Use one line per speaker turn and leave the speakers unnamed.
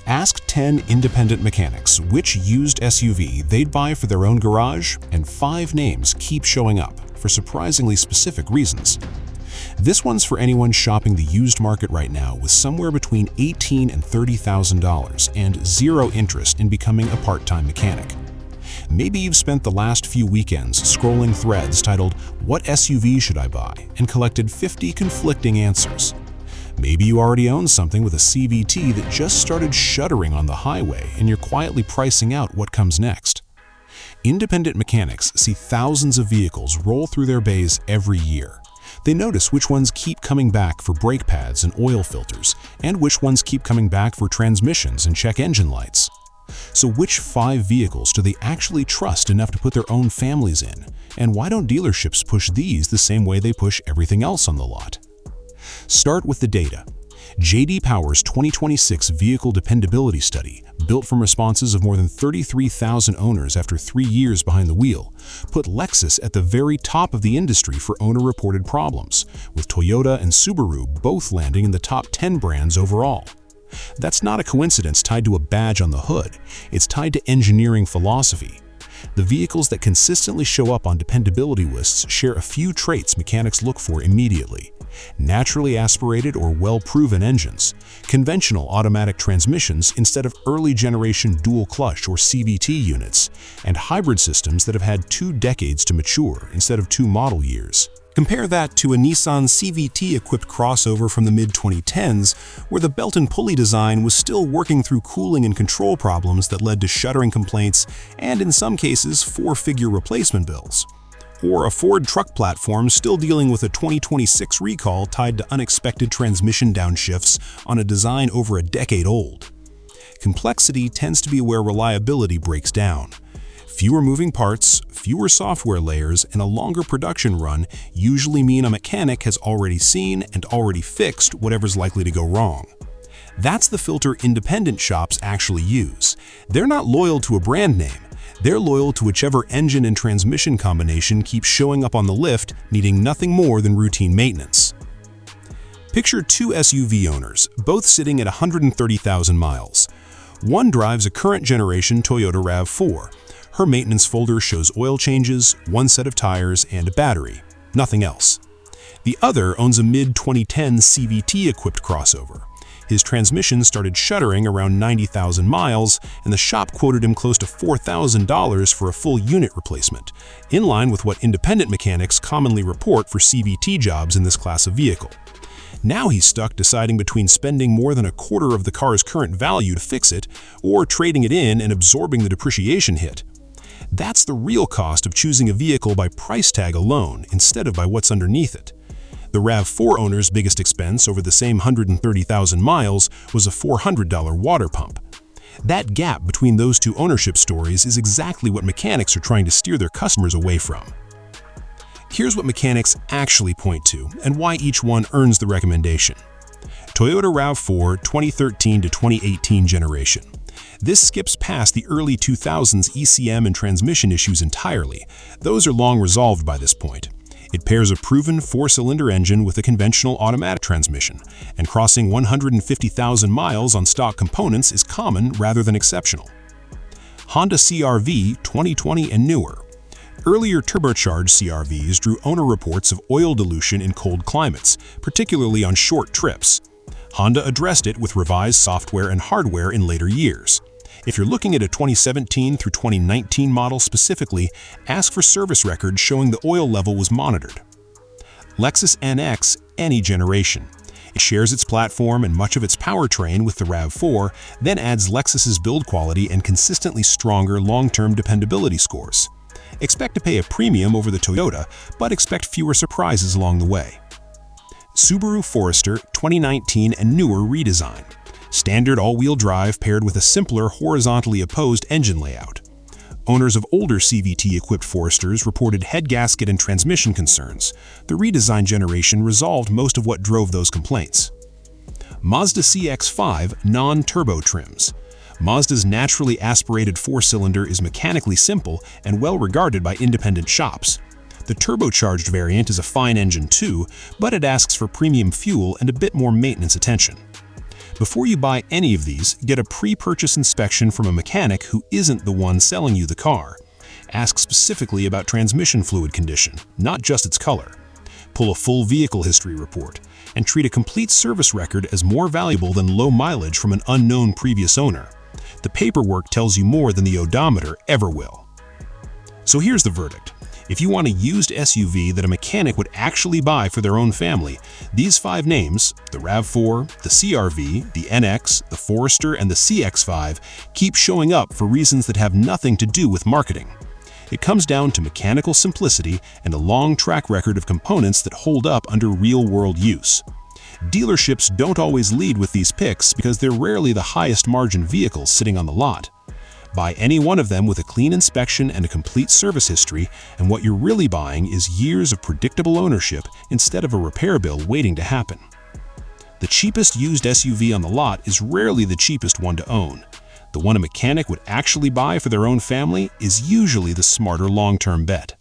Ask 10 independent mechanics which used SUV they'd buy for their own garage, and 5 names keep showing up for surprisingly specific reasons. This one's for anyone shopping the used market right now with somewhere between $18,000 and $30,000 and zero interest in becoming a part-time mechanic. Maybe you've spent the last few weekends scrolling threads titled "What SUV should I buy?" and collected 50 conflicting answers. Maybe you already own something with a CVT that just started shuddering on the highway and you're quietly pricing out what comes next. Independent mechanics see thousands of vehicles roll through their bays every year. They notice which ones keep coming back for brake pads and oil filters, and which ones keep coming back for transmissions and check engine lights. So which 5 vehicles do they actually trust enough to put their own families in? And why don't dealerships push these the same way they push everything else on the lot? Start with the data. J.D. Power's 2026 Vehicle Dependability Study, built from responses of more than 33,000 owners after 3 years behind the wheel, put Lexus at the very top of the industry for owner-reported problems, with Toyota and Subaru both landing in the top 10 brands overall. That's not a coincidence tied to a badge on the hood. It's tied to engineering philosophy. The vehicles that consistently show up on dependability lists share a few traits mechanics look for immediately: naturally aspirated or well-proven engines, conventional automatic transmissions instead of early-generation dual-clutch or CVT units, and hybrid systems that have had 2 decades to mature instead of 2 model years. Compare that to a Nissan CVT-equipped crossover from the mid-2010s, where the belt and pulley design was still working through cooling and control problems that led to shuddering complaints and, in some cases, 4-figure replacement bills. Or a Ford truck platform still dealing with a 2026 recall tied to unexpected transmission downshifts on a design over a decade old. Complexity tends to be where reliability breaks down. Fewer moving parts, fewer software layers, and a longer production run usually mean a mechanic has already seen and already fixed whatever's likely to go wrong. That's the filter independent shops actually use. They're not loyal to a brand name. They're loyal to whichever engine and transmission combination keeps showing up on the lift, needing nothing more than routine maintenance. Picture 2 SUV owners, both sitting at 130,000 miles. One drives a current generation Toyota RAV4. Her maintenance folder shows oil changes, 1 set of tires, and a battery. Nothing else. The other owns a mid-2010 CVT-equipped crossover. His transmission started shuddering around 90,000 miles, and the shop quoted him close to $4,000 for a full unit replacement, in line with what independent mechanics commonly report for CVT jobs in this class of vehicle. Now he's stuck deciding between spending more than a quarter of the car's current value to fix it, or trading it in and absorbing the depreciation hit. That's the real cost of choosing a vehicle by price tag alone instead of by what's underneath it. The RAV4 owner's biggest expense over the same 130,000 miles was a $400 water pump. That gap between those 2 ownership stories is exactly what mechanics are trying to steer their customers away from. Here's what mechanics actually point to and why each one earns the recommendation. Toyota RAV4 2013 to 2018 generation. This skips past the early 2000s ECM and transmission issues entirely. Those are long resolved by this point. It pairs a proven 4-cylinder engine with a conventional automatic transmission, and crossing 150,000 miles on stock components is common rather than exceptional. Honda CR-V 2020 and newer. Earlier turbocharged CR-Vs drew owner reports of oil dilution in cold climates, particularly on short trips. Honda addressed it with revised software and hardware in later years. If you're looking at a 2017 through 2019 model specifically, ask for service records showing the oil level was monitored. Lexus NX any generation. It shares its platform and much of its powertrain with the RAV4, then adds Lexus's build quality and consistently stronger long-term dependability scores. Expect to pay a premium over the Toyota, but expect fewer surprises along the way. Subaru Forester 2019 and newer redesign. Standard all-wheel drive paired with a simpler horizontally opposed engine layout. Owners of older CVT-equipped Foresters reported head gasket and transmission concerns. The redesigned generation resolved most of what drove those complaints. Mazda CX-5 non-turbo trims. Mazda's naturally aspirated 4-cylinder is mechanically simple and well regarded by independent shops. The turbocharged variant is a fine engine too, but it asks for premium fuel and a bit more maintenance attention. Before you buy any of these, get a pre-purchase inspection from a mechanic who isn't the one selling you the car. Ask specifically about transmission fluid condition, not just its color. Pull a full vehicle history report, and treat a complete service record as more valuable than low mileage from an unknown previous owner. The paperwork tells you more than the odometer ever will. So here's the verdict. If you want a used SUV that a mechanic would actually buy for their own family, these 5 names, the RAV4, the CR-V, the NX, the Forester, and the CX-5, keep showing up for reasons that have nothing to do with marketing. It comes down to mechanical simplicity and a long track record of components that hold up under real-world use. Dealerships don't always lead with these picks because they're rarely the highest margin vehicles sitting on the lot. Buy any one of them with a clean inspection and a complete service history, and what you're really buying is years of predictable ownership instead of a repair bill waiting to happen. The cheapest used SUV on the lot is rarely the cheapest one to own. The one a mechanic would actually buy for their own family is usually the smarter long-term bet.